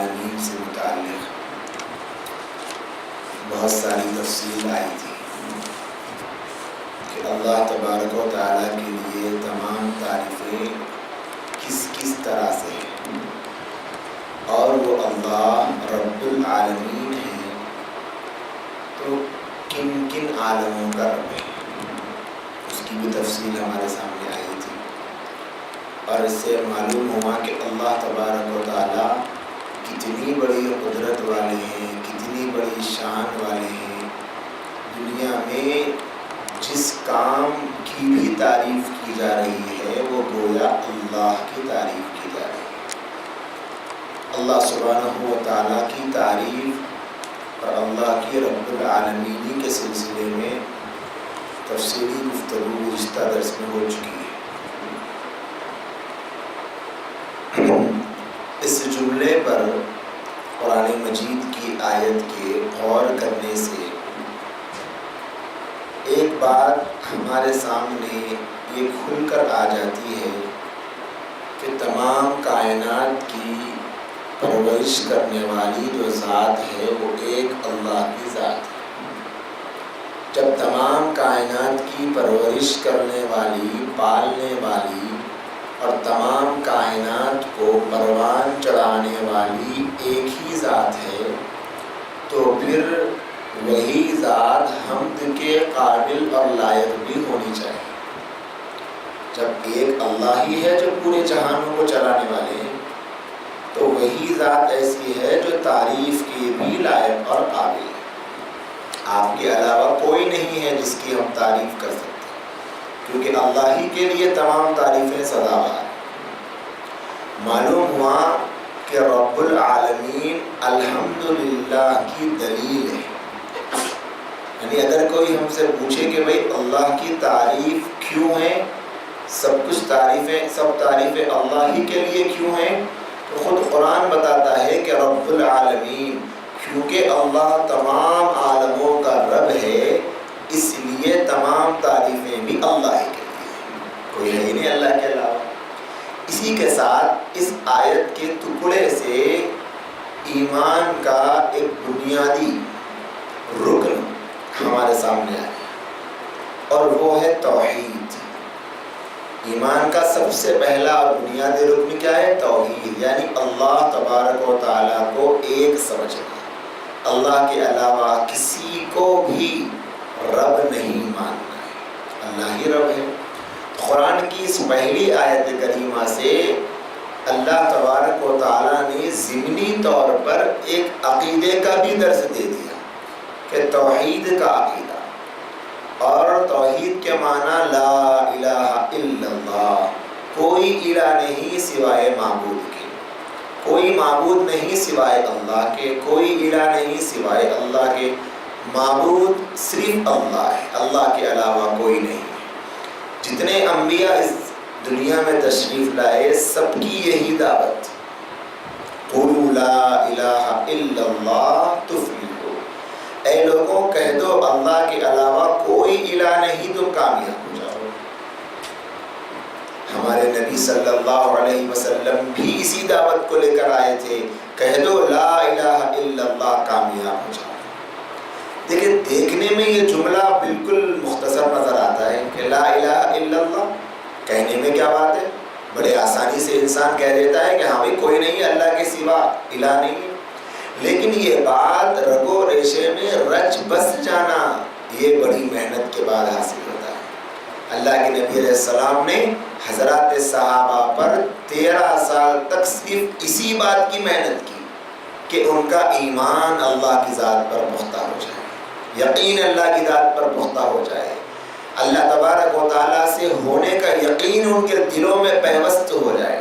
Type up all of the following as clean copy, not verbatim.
العالمین سے متعلق بہت ساری تفصیل آئی تھی کہ اللہ تبارک و تعالیٰ کے لیے تمام تعریفیں کس کس طرح سے ہیں، اور وہ اللہ رب العالمین ہیں تو کن کن عالموں کا رب ہے، اس کی بھی تفصیل ہمارے سامنے آئی تھی۔ اور اس سے معلوم ہوا کہ اللہ تبارک و تعالیٰ کتنی بڑی قدرت والے ہیں، کتنی بڑی شان والے ہیں۔ دنیا میں جس کام کی بھی تعریف کی جا رہی ہے وہ گویا اللہ کی تعریف کی جا رہی ہے۔ اللہ سبحانہ و تعالیٰ کی تعریف اور اللہ کی رب العالمینی کے سلسلے میں تفصیلی گفتگو گزشتہ درس میں ہو چکی ہے۔ اس جملے پر قرآن مجید کی آیت کے غور کرنے سے ایک بات ہمارے سامنے یہ کھل کر آ جاتی ہے کہ تمام کائنات کی پرورش کرنے والی جو ذات ہے وہ ایک اللہ کی ذات ہے۔ جب تمام کائنات کی پرورش کرنے والی، پالنے والی اور تمام کائنات کو پروان چڑھانے والی ایک ہی ذات ہے تو پھر وہی ذات حمد کے قابل اور لائق بھی ہونی چاہیے۔ جب ایک اللہ ہی ہے جو پورے جہانوں کو چلانے والے ہیں تو وہی ذات ایسی ہے جو تعریف کے بھی لائق اور قابل ہے۔ آپ کے علاوہ کوئی نہیں ہے جس کی ہم تعریف کر سکتے، کیونکہ اللہ ہی کے لیے تمام تعریفیں سزاوار ہیں۔ معلوم ہوا کہ رب العالمین الحمدللہ کی دلیل ہے۔ یعنی اگر کوئی ہم سے پوچھے کہ بھئی اللہ کی تعریف کیوں ہے، سب تعریفیں اللہ ہی کے لیے کیوں ہیں، تو خود قرآن بتاتا ہے کہ رب العالمین، کیونکہ اللہ تمام عالموں کا رب ہے اس لیے تمام تعریفیں بھی اللہ ہی کے لیے، کوئی ہے ہی نہیں اللہ کے علاوہ۔ اسی کے ساتھ اس آیت کے ٹکڑے سے ایمان کا ایک بنیادی رکن ہمارے سامنے آیا اور وہ ہے توحید۔ ایمان کا سب سے پہلا اور بنیادی رکن کیا ہے؟ توحید، یعنی اللہ تبارک و تعالیٰ کو ایک سمجھنا، اللہ کے علاوہ کسی کو بھی رب نہیں ماننا ہے، اللہ ہی رب ہے۔ قرآن کی اس پہلی آیت کریمہ سے اللہ تبارک و تعالیٰ نے ضمنی طور پر ایک عقیدے کا بھی درس دے دیا کہ توحید کا عقیدہ، اور توحید کے معنی لا الہ الا اللہ، کوئی الہ نہیں سوائے معبود کے، کوئی معبود نہیں سوائے اللہ کے، کوئی الہ نہیں سوائے اللہ کے، معبود صرف اللہ ہے، اللہ کے علاوہ کوئی نہیں ہے۔ جتنے انبیاء اس دنیا میں تشریف لائے سب کی یہی دعوت، قولوا لا الہ الا اللہ تفلحوا، اے لوگوں کہہ دو اللہ کے علاوہ کوئی الہ نہیں تم کامیاب ہو جاؤ۔ ہمارے نبی صلی اللہ علیہ وسلم بھی اسی دعوت کو لے کر آئے تھے، کہہ دو لا الہ الا اللہ کامیاب ہو جاؤ۔ دیکھیں دیکھنے میں یہ جملہ بالکل مختصر نظر آتا ہے کہ لا الہ الا اللہ، کہنے میں کیا بات ہے، بڑے آسانی سے انسان کہہ دیتا ہے کہ ہاں بھائی کوئی نہیں اللہ کے سوا، الہ نہیں ہے، لیکن یہ بات رگو ریشے میں رچ بس جانا یہ بڑی محنت کے بعد حاصل ہوتا ہے۔ اللہ کے نبی علیہ السلام نے حضرات صحابہ پر 13 سال تک صرف اسی بات کی محنت کی کہ ان کا ایمان اللہ کی ذات پر پختہ ہو جائے، یقین اللہ کی ذات پر پختہ ہو جائے، اللہ تبارک و تعالیٰ سے ہونے کا یقین ان کے دلوں میں پیوست ہو جائے۔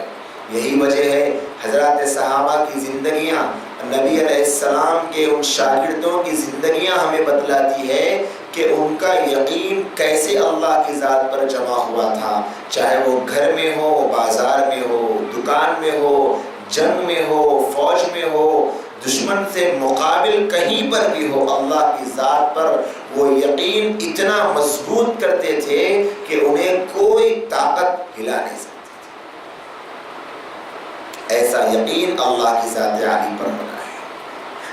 یہی وجہ ہے حضرات صحابہ کی زندگیاں، نبی علیہ السلام کے ان شاگردوں کی زندگیاں ہمیں بتلاتی ہے کہ ان کا یقین کیسے اللہ کی ذات پر جمع ہوا تھا، چاہے وہ گھر میں ہو، بازار میں ہو، دکان میں ہو، جنگ میں ہو، فوج میں ہو، دشمن سے مقابل کہیں پر بھی ہو، اللہ کی ذات پر وہ یقین اتنا مضبوط کرتے تھے کہ انہیں کوئی طاقت ہلا نہیں سکتی تھی۔ ایسا یقین اللہ کی ذات عالی پر ہونا ہے۔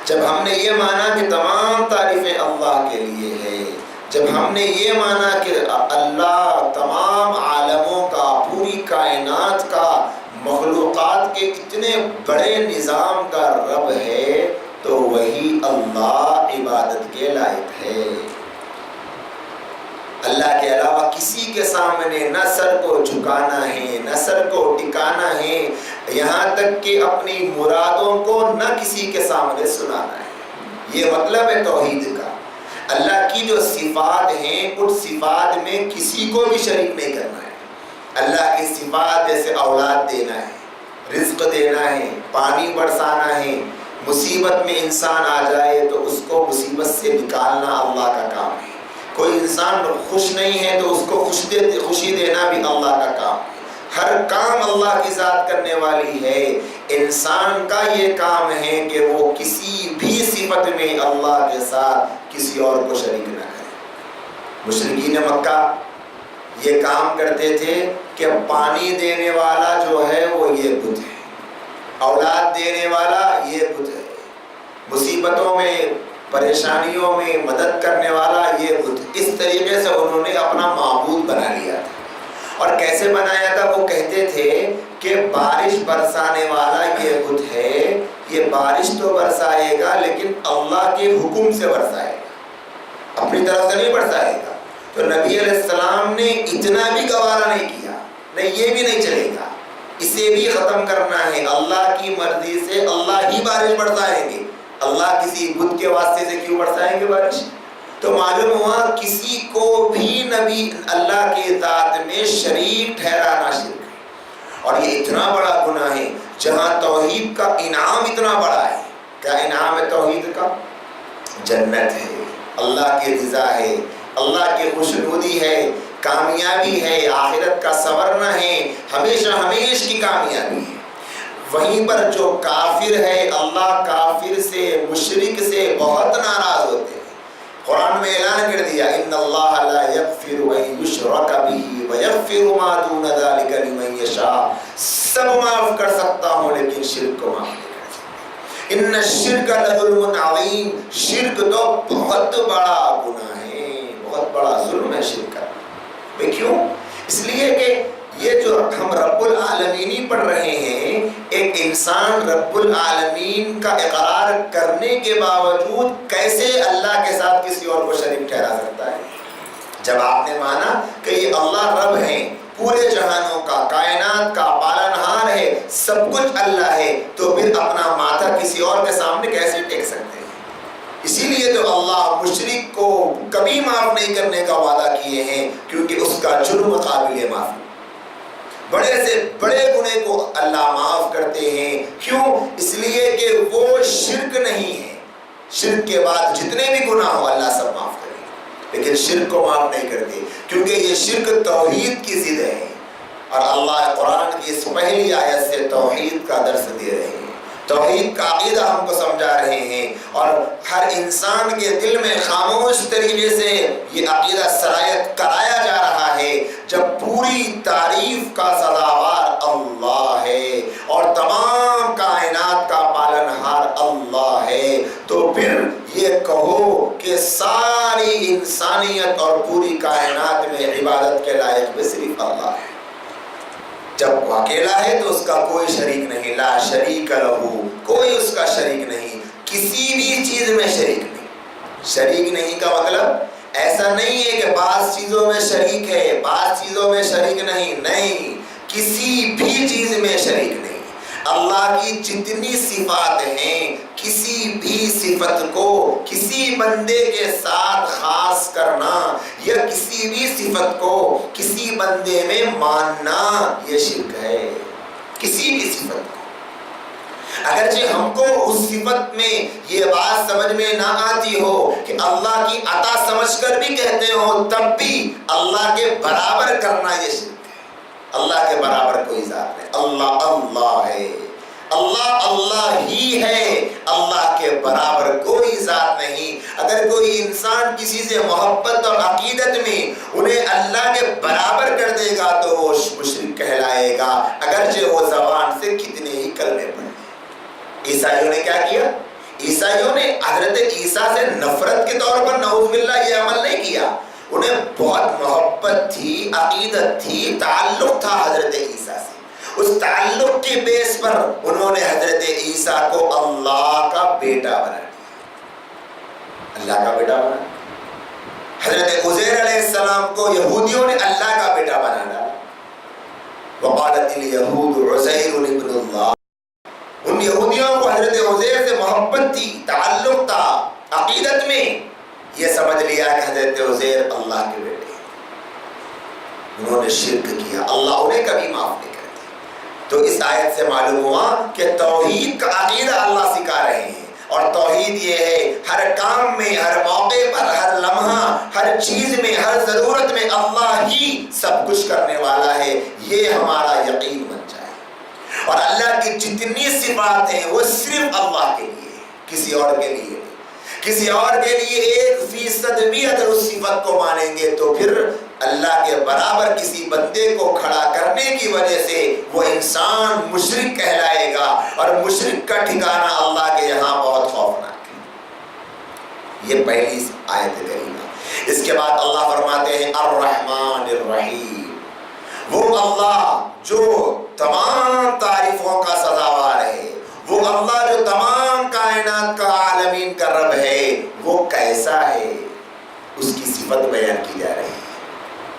جب ہم نے یہ مانا کہ تمام تعریفیں اللہ کے لیے ہے، جب ہم نے یہ مانا کہ اللہ تمام عالموں کا، پوری کائنات کا، مخلوقات کے اتنے بڑے نظام کا رب ہے، تو وہی اللہ عبادت کے لائق ہے۔ اللہ کے علاوہ کسی کے سامنے نہ سر کو جھکانا ہے، نہ سر کو ٹکانا ہے، یہاں تک کہ اپنی مرادوں کو نہ کسی کے سامنے سنانا ہے۔ یہ مطلب ہے توحید کا۔ اللہ کی جو صفات ہیں ان صفات میں کسی کو بھی شریک نہیں کرنا ہے۔ اللہ کی صفات جیسے اولاد دینا ہے، رزق دینا ہے، پانی برسانا ہے، مصیبت میں انسان آ جائے تو اس کو مصیبت سے نکالنا اللہ کا کام ہے۔ کوئی انسان خوش نہیں ہے تو اس کو خوشی دینا بھی اللہ کا کام ہے۔ ہر کام اللہ کی ذات کرنے والی ہے۔ انسان کا یہ کام ہے کہ وہ کسی بھی صفت میں اللہ کے ساتھ کسی اور کو شریک نہ کرے۔ مشرکین مکہ یہ کام کرتے تھے کہ پانی دینے والا جو ہے وہ یہ بت ہے، اولاد دینے والا یہ بت ہے، مصیبتوں میں پریشانیوں میں مدد کرنے والا یہ بت۔ اس طریقے سے انہوں نے اپنا معبود بنا لیا تھا۔ اور کیسے بنایا تھا؟ وہ کہتے تھے کہ بارش برسانے والا یہ بت ہے، یہ بارش تو برسائے گا لیکن اللہ کے حکم سے برسائے گا، اپنی طرف سے نہیں برسائے گا۔ تو نبی علیہ السلام نے اتنا بھی گوارا نہیں کیا، نہیں یہ بھی نہیں چلے گا، اسے بھی ختم کرنا ہے۔ اللہ کی مرضی سے اللہ ہی بارش برسائیں گے، اللہ کسی بت کے واسطے سے کیوں برسائیں گے بارش؟ تو معلوم ہوا کسی کو بھی نبی اللہ کے ذات میں شریک ٹھہرانا شرک ہے۔ اور یہ اتنا بڑا گناہ ہے جہاں توحید کا انعام اتنا بڑا ہے۔ کیا انعام ہے توحید کا؟ جنت ہے، اللہ کی رضا ہے، اللہ کی خوشنودی ہے، کامیابی ہے، آخرت کا سنورنا ہے، ہمیشہ ہمیش کی کامیابی ہے۔ وہیں پر جو کافر ہے، اللہ کافر سے، مشرک سے بہت ناراض ہوتے ہیں۔ قرآن میں اعلان کر دیا ان اللہ لا یغفر ان یشرک بہ ویغفر ما دون ذلک لمن یشاء۔ سب معاف کر سکتا ہوں لیکن شرک کو معاف نہیں کر سکتا۔ ان الشرک لظلم عظیم، شرک تو بہت بڑا گناہ ہے، بہت بڑا ظلم ہے شرک کرنا۔ کیوں؟ اس لیے کہ یہ جو ہم رب العالمین پڑھ رہے ہیں، ایک انسان رب العالمین کا اقرار کرنے کے باوجود کیسے اللہ کے ساتھ کسی اور کو شریک ٹھہرا سکتا ہے؟ جب آپ نے مانا کہ یہ اللہ رب ہے، پورے جہانوں کا، کائنات کا پالنہار ہے، سب کچھ اللہ ہے، تو پھر اپنا ماتھا کسی اور کے سامنے کیسے ٹیک سکتے ہیں؟ اسی لیے تو اللہ مشرک کو کبھی معاف نہیں کرنے کا وعدہ کیے ہیں، کیونکہ اس کا جرم قابل معافی، بڑے سے بڑے گناہ کو اللہ معاف کرتے ہیں۔ کیوں؟ اس لیے کہ وہ شرک نہیں ہے۔ شرک کے بعد جتنے بھی گناہ ہو اللہ سب معاف کرے، لیکن شرک کو معاف نہیں کرتے، کیونکہ یہ شرک توحید کی ضد ہے۔ اور اللہ قرآن کی اس پہلی آیت سے توحید کا درس دے رہے ہیں، توحید کا عقیدہ ہم کو سمجھا رہے ہیں، اور ہر انسان کے دل میں خاموش طریقے سے یہ عقیدہ سرایت کرایا جا رہا ہے جب پوری تعریف کا سزاوار اللہ ہے اور تمام کائنات کا پالنہار اللہ ہے، تو پھر یہ کہو کہ ساری انسانیت اور پوری کائنات میں عبادت کے لائق بھی صرف اللہ ہے۔ جب وہ اکیلا ہے تو اس کا کوئی شریک نہیں، لا شریک لہو، کوئی اس کا شریک نہیں، کسی بھی چیز میں شریک نہیں۔ شریک نہیں کا مطلب ایسا نہیں ہے کہ بعض چیزوں میں شریک ہے، بعض چیزوں میں شریک نہیں، کسی بھی چیز میں شریک نہیں۔ اللہ کی جتنی صفات ہیں، کسی بھی صفت کو کسی بندے کے ساتھ خاص کرنا یا کسی بھی صفت کو کسی بندے میں ماننا یہ شرک ہے۔ کسی بھی صفت کو، اگرچہ ہم کو اس صفت میں یہ بات سمجھ میں نہ آتی ہو کہ اللہ کی عطا سمجھ کر بھی کہتے ہو، تب بھی اللہ کے برابر کرنا یہ شرک ہے۔ اللہ کے برابر کوئی ذات نہیں، اللہ اللہ ہے، اللہ اللہ ہی ہے، اللہ کے برابر کوئی ذات نہیں۔ اگر کوئی انسان کسی سے محبت اور عقیدت میں انہیں اللہ کے برابر کر دے گا تو وہ مشرک کہلائے گا، اگرچہ وہ زبان سے کتنے ہی عیسائیوں نے کیا کیا؟ عیسائیوں نے حضرت عیسیٰ سے نفرت کے طور پر نعوذ باللہ یہ عمل نہیں کیا. انہیں بہت محبت تھی، عقیدت تھی، تعلق تھا حضرت عیسیٰ سے. اس تعلق کے بیس پر انہوں نے حضرت عیسیٰ کو اللہ کا بیٹا بنا دیا. اللہ کا بیٹا بنا. حضرت عزیر علیہ السلام کو یہودیوں نے اللہ کا بیٹا بنا ڈالا. وقالت الیہود عزیر ابن اللہ. ان یہودیوں کو حضرت عزیر سے محبت تھی، تعلق تھا، عقیدت میں یہ سمجھ لیا کہ حضرت عزیر اللہ کے بیٹے. انہوں نے شرک کیا، اللہ انہیں کبھی معاف نہیں کرتے. تو اس آیت سے معلوم ہوا کہ توحید کا عقیدہ اللہ سکھا رہے ہیں. اور توحید یہ ہے ہر کام میں، ہر موقع پر، ہر لمحہ، ہر چیز میں، ہر ضرورت میں اللہ ہی سب کچھ کرنے والا ہے، یہ ہمارا یقین بن جائے. اور اللہ کی جتنی صفات ہیں وہ صرف اللہ کے لیے، کسی اور کے لیے نہیں. کسی اور کے لیے 1% بھی اگر اس صفت کو مانیں گے تو پھر اللہ کے برابر کسی بندے کو کھڑا کرنے کی وجہ سے وہ انسان مشرک کہلائے گا. اور مشرک کا ٹھکانہ اللہ کے یہاں بہت خوفناک ہے. یہ پہلی آیت کریمہ. اس کے بعد اللہ فرماتے ہیں الرحمن الرحیم. وہ اللہ جو تمام تعریفوں کا سزاوار ہے، وہ اللہ جو تمام کائنات کا عالمین کا رب ہے، وہ کیسا ہے اس کی صفت بیان کی جا رہی ہے.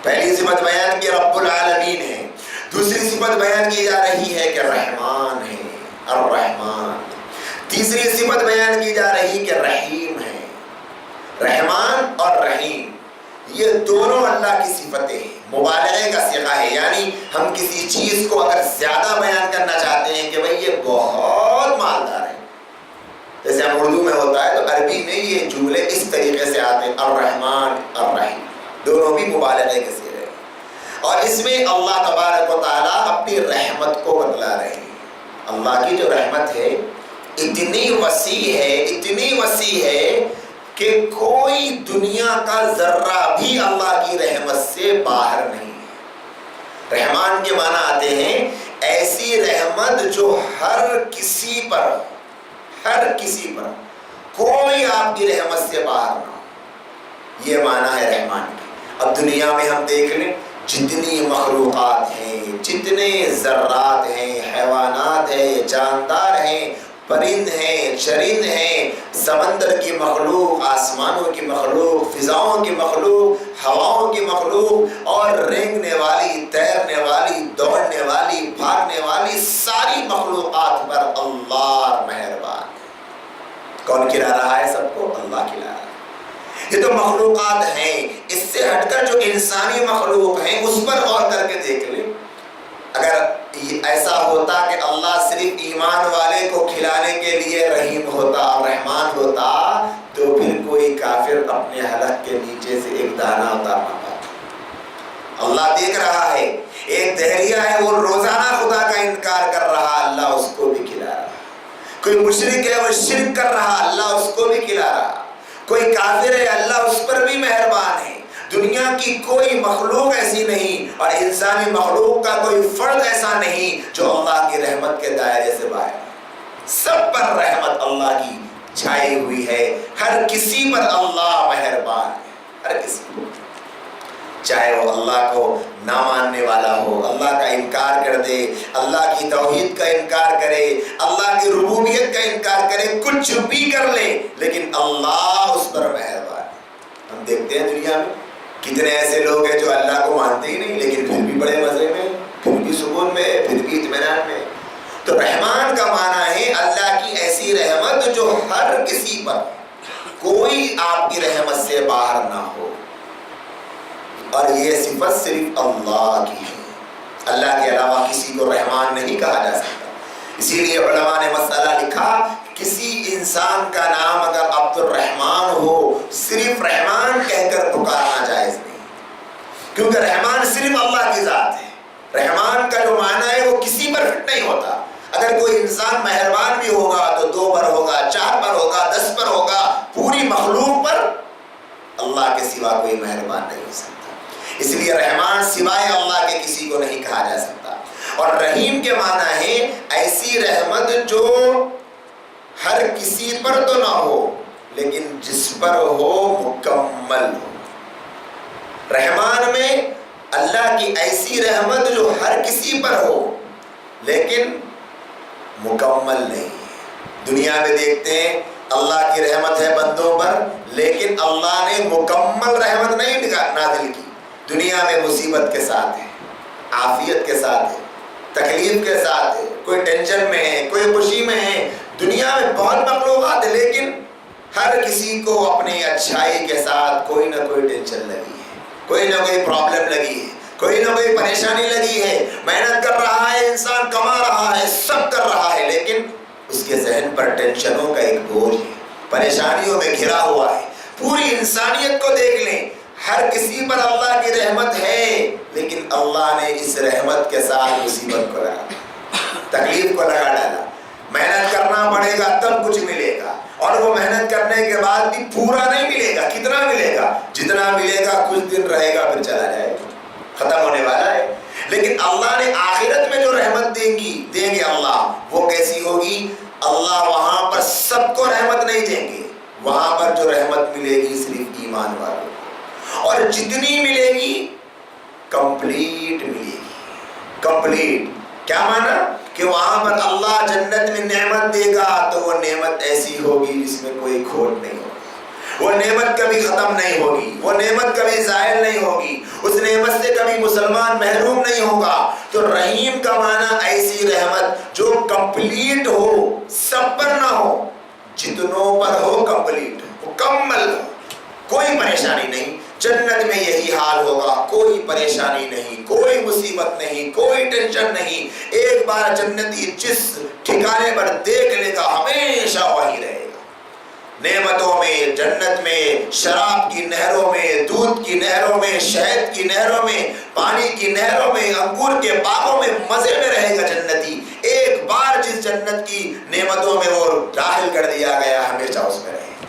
پہلی صفت بیان کی رب العالمین ہے. دوسری صفت بیان کی جا رہی ہے کہ رحمان ہے، الرحمان. تیسری صفت بیان کی جا رہی کہ رحیم ہے. رحمان اور رحیم یہ دونوں اللہ کی صفتیں ہیں. مبالغے کا صیغہ ہے، یعنی ہم کسی چیز کو اگر زیادہ بیان کرنا چاہتے ہیں کہ بھئی یہ بہت مالدار ہے، جیسے ہم اردو میں ہوتا ہے تو عربی میں یہ جملے اس طریقے سے آتے ہیں الرحمن الرحیم، دونوں بھی مبالغے کے صیغے. اور اس میں اللہ تبارک و تعالیٰ اپنی رحمت کو بتلا رہے ہیں. اللہ کی جو رحمت ہے اتنی وسیع ہے، اتنی وسیع ہے کہ کوئی دنیا کا ذرہ بھی اللہ کی رحمت سے باہر نہیں ہے. رحمان کے معنی آتے ہیں ایسی رحمت جو ہر کسی پر کوئی آپ کی رحمت سے باہر نہ ہو. یہ معنی ہے رحمان کی. اب دنیا میں ہم دیکھ لیں جتنی مخلوقات ہیں، جتنے ذرات ہیں، حیوانات ہیں، جاندار ہیں، پرند ہیں، چرند ہیں، سمندر کی مخلوق، آسمانوں کی مخلوق، فضاؤں کی مخلوق، ہواؤں کی مخلوق، اور رینگنے والی، تیرنے والی، دوڑنے والی، بھاگنے والی ساری مخلوقات پر اللہ مہربان ہے. کون کھلا رہا ہے سب کو؟ اللہ کھلا رہا ہے. یہ تو مخلوقات ہیں. اس سے ہٹ کر جو انسانی مخلوق ہیں اس پر غور کر کے دیکھ لیں. اگر ایسا ہوتا کہ اللہ صرف ایمان والے کو کھلانے کے لیے رحیم ہوتا، رحمان ہوتا، تو پھر کوئی کافر اپنے حلق کے نیچے سے ایک دانہ اتارنا پاتا. اللہ دیکھ رہا ہے. ایک دہریہ ہے وہ روزانہ خدا کا انکار کر رہا، اللہ اس کو بھی کھلا رہا. کوئی مشرک ہے وہ شرک کر رہا، اللہ اس کو بھی کھلا رہا. کوئی کافر ہے اللہ اس پر بھی مہربان ہے. دنیا کی کوئی مخلوق ایسی نہیں اور انسانی مخلوق کا کوئی فرد ایسا نہیں جو اللہ کی رحمت کے دائرے سے باہر. سب پر رحمت اللہ کی چھائی ہوئی ہے. ہر کسی پر اللہ مہربان ہے، ہر کسی کو. چاہے وہ اللہ کو نہ ماننے والا ہو، اللہ کا انکار کر دے، اللہ کی توحید کا انکار کرے، اللہ کی ربوبیت کا انکار کرے، کچھ بھی کر لے، لیکن اللہ اس پر مہربان ہے. ہم دیکھتے ہیں دنیا میں کتنے ایسے لوگ ہیں جو اللہ کو مانتے ہی نہیں لیکن پھر بھی بڑے مزے میں، پھر بھی سکون میں، پھر بھی اطمینان میں. تو رحمان کا معنی ہے اللہ کی ایسی رحمت جو ہر کسی پر، کوئی آپ کی رحمت سے باہر نہ ہو. اور یہ صفت صرف اللہ کی ہے. اللہ کے علاوہ کسی کو رحمان نہیں کہا جا سکتا. اسی لیے علماء نے مسئلہ لکھا کسی انسان کا نام اگر عبد الرحمان ہو صرف رحمان کہہ کر پکارنا جائز نہیں، کیونکہ رحمان صرف اللہ کی ذات ہے. رحمان کا جو معنی ہے وہ کسی پر فٹ نہیں ہوتا. اگر کوئی انسان مہربان بھی ہوگا تو 2 پر ہوگا، 4 پر ہوگا، 10 پر ہوگا، پوری مخلوق پر اللہ کے سوا کوئی مہربان نہیں ہو سکتا. اس لیے رحمان سوائے اللہ کے کسی کو نہیں کہا جا سکتا. اور رحیم کے معنی ہے ایسی رحمت جو کسی پر تو نہ ہو لیکن جس پر ہو مکمل ہو۔ رحمان میں اللہ کی ایسی رحمت جو ہر کسی پر ہو لیکن مکمل نہیں۔ دنیا میں دیکھتے ہیں اللہ کی رحمت ہے بندوں پر لیکن اللہ نے مکمل رحمت نہیں نازل کی۔ دنیا میں مصیبت کے ساتھ ہے، عافیت کے ساتھ ہے، تکلیف کے ساتھ ہے، کوئی ٹینشن میں ہے، کوئی خوشی میں ہے۔ دنیا میں بہت مخلوقات ہے لیکن ہر کسی کو اپنی اچھائی کے ساتھ کوئی نہ کوئی ٹینشن لگی ہے، کوئی نہ کوئی پرابلم لگی ہے، کوئی نہ کوئی پریشانی لگی ہے۔ محنت کر رہا ہے انسان، کما رہا ہے، سب کر رہا ہے لیکن اس کے ذہن پر ٹینشنوں کا ایک بوجھ ہے، پریشانیوں میں گھرا ہوا ہے۔ پوری انسانیت کو دیکھ لیں، ہر کسی پر اللہ کی رحمت ہے لیکن اللہ نے اس رحمت کے ساتھ مصیبت کو لگا، تکلیف کو لگا ڈالا۔ محنت کرنا پڑے گا تب کچھ ملے گا، اور وہ محنت کرنے کے بعد بھی پورا نہیں ملے گا۔ کتنا ملے گا؟ جتنا ملے گا کچھ دن رہے گا پھر چلا جائے گا، ختم ہونے والا ہے۔ لیکن اللہ نے آخرت میں جو رحمت دیں گے اللہ، وہ کیسی ہوگی؟ اللہ وہاں پر سب کو رحمت نہیں دیں گے، وہاں پر جو رحمت ملے گی صرف ایمان والوں کو، اور جتنی ملے گی کمپلیٹ ملے گی۔ کمپلیٹ کیا مانا؟ کہ وہاں پر اللہ جنت میں نعمت دے گا تو وہ نعمت ایسی ہوگی جس میں کوئی کھوٹ نہیں ہوگی، وہ نعمت کبھی ختم نہیں ہوگی، وہ نعمت کبھی زائل نہیں ہوگی، اس نعمت سے کبھی مسلمان محروم نہیں ہوگا۔ تو رحیم کا معنی ایسی رحمت جو کمپلیٹ ہو، سب پر نہ ہو، جتنوں پر ہو کمپلیٹ، مکمل ہو، کوئی پریشانی نہیں۔ جنت میں یہی حال ہوگا، کوئی پریشانی نہیں، کوئی مصیبت نہیں، کوئی ٹینشن نہیں۔ ایک بار جنتی جس ٹھکانے پر دیکھ لے گا ہمیشہ وہی رہے گا۔ نعمتوں میں، جنت میں، شراب کی نہروں میں، دودھ کی نہروں میں، شہد کی نہروں میں، پانی کی نہروں میں، انگور کے باغوں میں مزے میں رہے گا جنتی۔ ایک بار جس جنت کی نعمتوں میں وہ داخل کر دیا گیا ہمیشہ اس میں رہے گا۔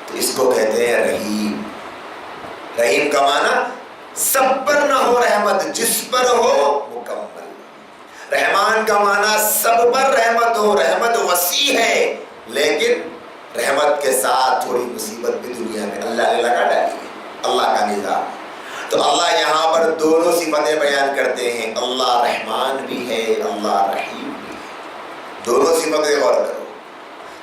تو اس کو کہتے ہیں رحیم۔ رحیم کا معنی سب پر نہ ہو رحمت، جس پر ہو مکمل۔ رحمان کا معنی سب پر رحمت ہو، رحمت وسیع ہے لیکن رحمت کے ساتھ تھوڑی مصیبت بھی دنیا میں اللہ نے لگا ڈالی ہے، اللہ کا نظام۔ تو اللہ یہاں پر دونوں صفتیں بیان کرتے ہیں، اللہ رحمان بھی ہے، اللہ رحیم بھی ہے۔ دونوں صفتیں غور کرو،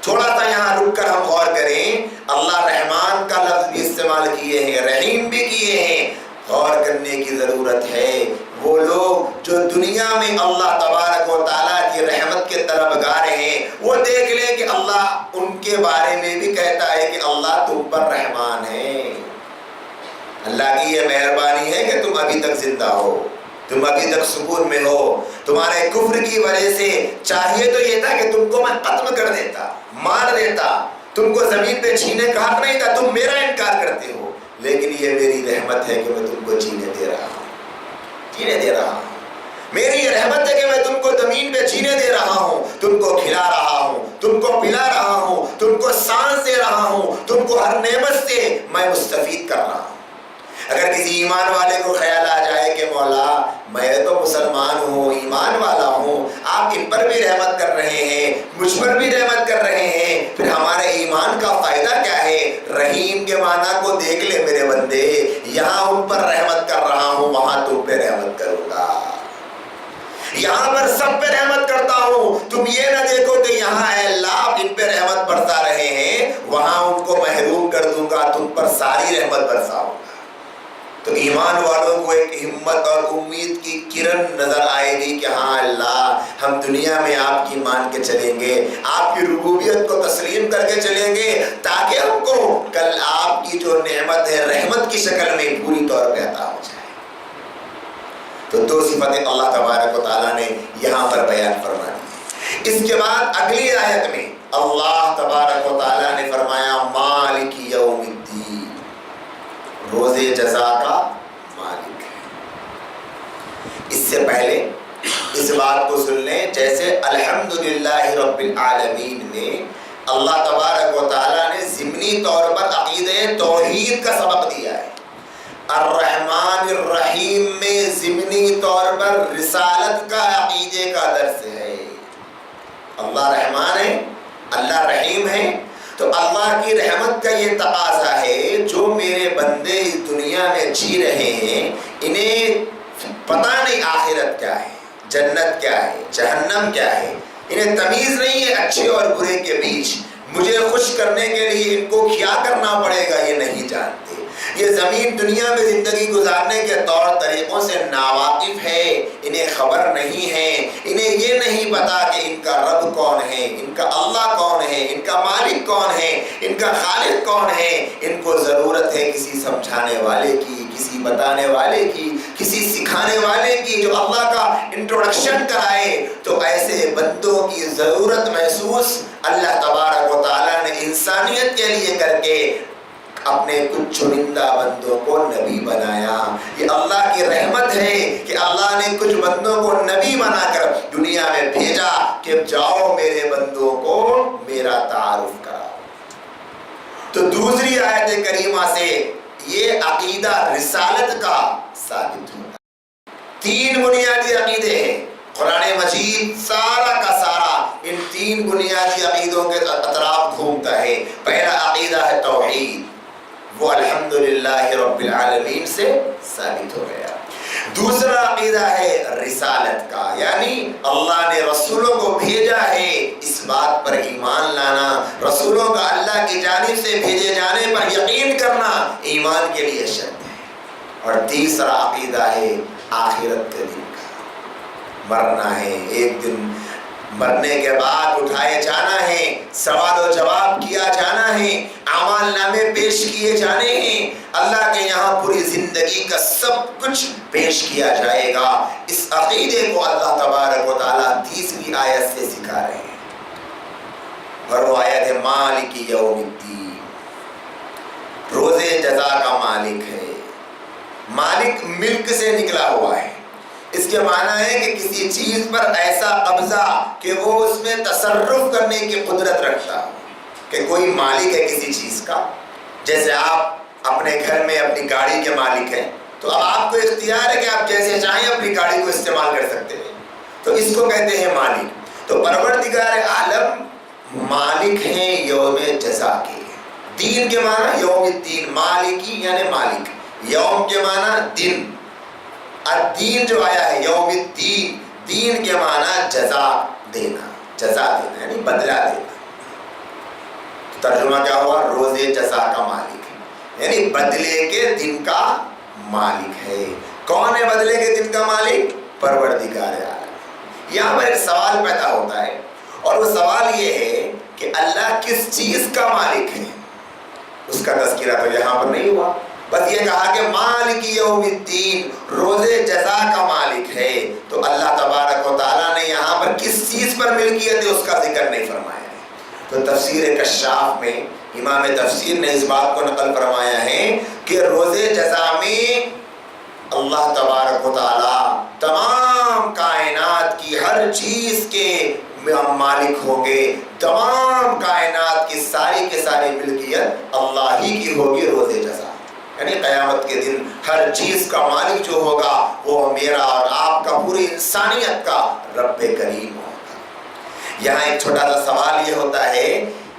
تھوڑا سا یہاں رک کر ہم غور کریں۔ اللہ رحمان کا لفظ بھی استعمال کیے ہیں، رحیم بھی کیے ہیں۔ غور کرنے کی ضرورت ہے۔ وہ لوگ جو دنیا میں اللہ تبارک و تعالیٰ کی رحمت کے طلبگار ہیں، وہ دیکھ لیں کہ اللہ ان کے بارے میں بھی کہتا ہے کہ اللہ تم پر رحمان ہے۔ اللہ کی یہ مہربانی ہے کہ تم ابھی تک زندہ ہو، تم ابھی تک سکون میں ہو۔ تمہارے کفر کی وجہ سے چاہیے تو یہ تھا کہ تم کو میں ختم کر دیتا، مار دیتا، تم کو زمین پہ جینے کا حق نہیں تھا، تم میرا انکار کرتے ہو، لیکن یہ میری رحمت ہے کہ میں تم کو جینے دے رہا ہوں، جینے دے رہا ہوں۔ میری یہ رحمت ہے کہ میں تم کو زمین پہ جینے دے رہا ہوں، تم کو کھلا رہا ہوں، تم کو پلا رہا ہوں، تم کو سانس دے رہا ہوں، تم کو ہر نعمت سے میں مستفید کر رہا ہوں۔ اگر کسی ایمان والے کو خیال آ جائے کہ مولا میں تو مسلمان ہوں، ایمان والا ہوں، آپ ان پر بھی رحمت کر رہے ہیں، مجھ پر بھی رحمت کر رہے ہیں، پھر ہمارے ایمان کا فائدہ کیا ہے؟ رحیم کے معنی کو دیکھ لے میرے بندے، یہاں ان پر رحمت کر رہا ہوں، وہاں تم پہ رحمت کروں گا۔ یہاں پر سب پہ رحمت کرتا ہوں، تم یہ نہ دیکھو کہ یہاں اے اللہ آپ ان پہ رحمت برسا رہے ہیں، وہاں ان کو محروم کر دوں گا، تم پر ساری رحمت برساؤں گا۔ تو ایمان والوں کو ایک ہمت اور امید کی کرن نظر آئے گی کہ ہاں اللہ ہم دنیا میں آپ کی مان کے چلیں گے، آپ کی ربوبیت کو تسلیم کر کے چلیں گے، تاکہ ہم کو کل آپ کی جو نعمت ہے رحمت کی شکل میں پوری طور پہ عطا ہو جائے۔ تو دو صفتیں اللہ تبارک و تعالیٰ نے یہاں پر بیان فرما دی۔ اس کے بعد اگلی آیت میں اللہ تبارک و تعالیٰ نے فرمایا مالک یوم الدین، روز جزا کا مالک ہے۔ اس سے پہلے اس بات کو سن لیں، جیسے الحمدللہ رب العالمین میں اللہ تبارک و تعالیٰ نے ضمنی طور پر عقیدہ توحید کا سبق دیا ہے، الرحمن الرحیم میں ضمنی طور پر رسالت کا عقیدے کا درس ہے۔ اللہ رحمان ہے، اللہ رحیم ہے تو اللہ کی رحمت کا یہ تقاضا ہے جو میرے بندے اس دنیا میں جی رہے ہیں انہیں پتہ نہیں آخرت کیا ہے، جنت کیا ہے، جہنم کیا ہے، انہیں تمیز نہیں ہے اچھے اور برے کے بیچ، مجھے خوش کرنے کے لیے ان کو کیا کرنا پڑے گا یہ نہیں جانتے، یہ زمین دنیا میں زندگی گزارنے کے طور طریقوں سے ناواقف ہے، انہیں خبر نہیں ہے، انہیں یہ نہیں پتا کہ ان کا رب کون ہے، ان کا اللہ کون ہے، ان کا مالک کون ہے، ان کا خالق کون ہے، ان کو ضرورت ہے کسی سمجھانے والے کی، کسی بتانے والے کی، کسی سکھانے والے کی جو اللہ کا انٹروڈکشن کرائے، تو ایسے بندوں کی ضرورت محسوس اللہ تبارک و تعالیٰ نے انسانیت کے لیے کر کے اپنے کچھ چنندہ بندوں کو نبی بنایا۔ یہ اللہ کی رحمت ہے کہ اللہ نے کچھ بندوں کو نبی بنا کر دنیا میں بھیجا کہ جاؤ میرے بندوں کو میرا تعارف کراؤ۔ تو دوسری آیت کریمہ سے یہ عقیدہ رسالت کا ثابت ہوتا ہے۔ تین بنیادی عقیدے ہیں، قرآن مجید سارا کا سارا ان تین بنیادی عقیدوں کے اطراف گھومتا ہے۔ پہلا عقیدہ ہے توحید، وہ الحمدللہ رب العالمین سے ثابت ہو گیا۔ دوسرا عقیدہ ہے رسالت کا، یعنی اللہ نے رسولوں کو بھیجا ہے، اس بات پر ایمان لانا، رسولوں کا اللہ کی جانب سے بھیجے جانے پر یقین کرنا ایمان کے لیے شرط ہے۔ اور تیسرا عقیدہ ہے آخرت کے دن کا، مرنا ہے، ایک دن مرنے کے بعد اٹھائے جانا ہے، سوال و جواب کیا جانا ہے، اعمال نامے پیش کیے جانے ہیں، اللہ کے یہاں پوری زندگی کا سب کچھ پیش کیا جائے گا۔ اس عقیدے کو اللہ تبارک و تعالیٰ 30ویں آیت سے سکھا رہے ہیں، اور وہ آیت ہے مالک یوم الدین، روز جزا کا مالک ہے۔ مالک ملک سے نکلا ہوا ہے، اس کے معنی ہے کہ کسی چیز پر ایسا قبضہ کہ وہ اس میں تصرف کرنے کی قدرت رکھتا ہو، کہ کوئی مالک ہے کسی چیز کا۔ جیسے آپ اپنے گھر میں اپنی گاڑی کے مالک ہیں تو اب آپ کو اختیار ہے کہ آپ جیسے چاہیں اپنی گاڑی کو استعمال کر سکتے ہیں، تو اس کو کہتے ہیں مالک۔ تو پروردگار عالم مالک ہیں یوم جزا کے، دین کے معنی یوم الدین، مالکی یعنی مالک، یوم کے معنی دن، الدین جو آیا ہے یوم الدین، دین کے معنی جزا دینا، جزا دینا یعنی بدلہ دینا۔ ترجمہ کیا ہوا؟ روز جزا کا مالک، یعنی بدلے کے دن کا مالک ہے۔ کون ہے بدلے کے دن کا مالک؟ پروردگار عالم۔ یہاں پر ایک سوال پیدا ہوتا ہے، اور وہ سوال یہ ہے کہ اللہ کس چیز کا مالک ہے؟ اس کا تذکرہ تو یہاں پر نہیں ہوا، بس یہ کہا کہ مالک یوم الدین، روز جزا کا مالک ہے۔ تو اللہ تبارک و تعالیٰ نے یہاں پر کس چیز پر ملکیت ہے اس کا ذکر نہیں فرمایا ہے۔ تو تفسیر کشاف میں امام تفسیر نے اس بات کو نقل فرمایا ہے کہ روز جزا میں اللہ تبارک و تعالیٰ تمام کائنات کی ہر چیز کے مالک ہوں گے، تمام کائنات کی ساری کے ساری ملکیت اللہ ہی کی ہوگی روز جزا، یعنی قیامت کے دن ہر چیز کا مالک جو ہوگا وہ میرا اور آپ کا، پوری انسانیت کا رب کریم ہوگا۔ یہاں ایک چھوٹا سا سوال یہ ہوتا ہے